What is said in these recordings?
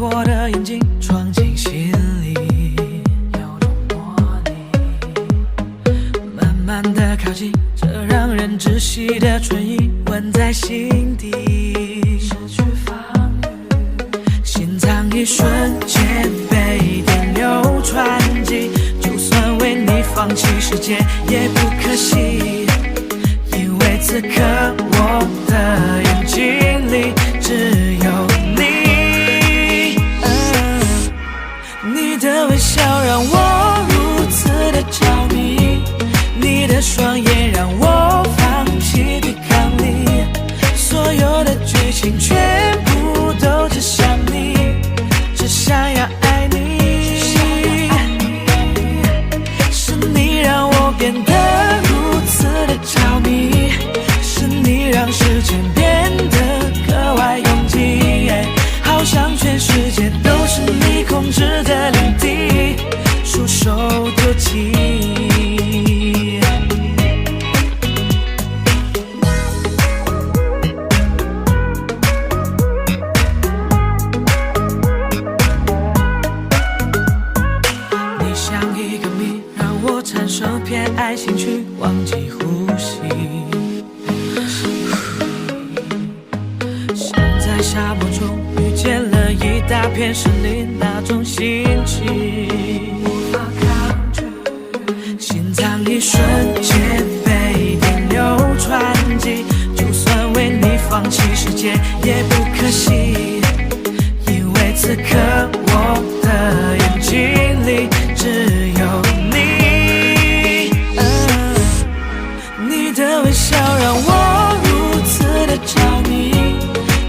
阔的眼睛闯进心里，有种魔力，慢慢的靠近，这让人窒息的唇印吻在心底，失去防御，心脏一瞬间被电流传递，就算为你放弃世界也不可惜，因为此刻我的眼睛里只有你，你的微笑让我如此的着迷，你的双眼让我放弃对抗你，所有的剧情全部都指向你，只想要爱你，是你让我变得如此的着迷，是你让时间变得格外拥挤，好像全世界都是你控制的领地，束手就擒。你像一个谜，让我产生偏爱兴趣，忘记呼吸。像在沙漠中遇见了一大片森林，那种心情无法抗拒，心脏一瞬间被电流传递，就算为你放弃世界也不可惜，因为此刻我的眼睛里只有你，你的微笑让我如此的着迷，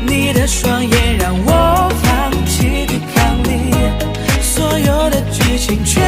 你的双眼让我放弃对抗你，所有的剧情全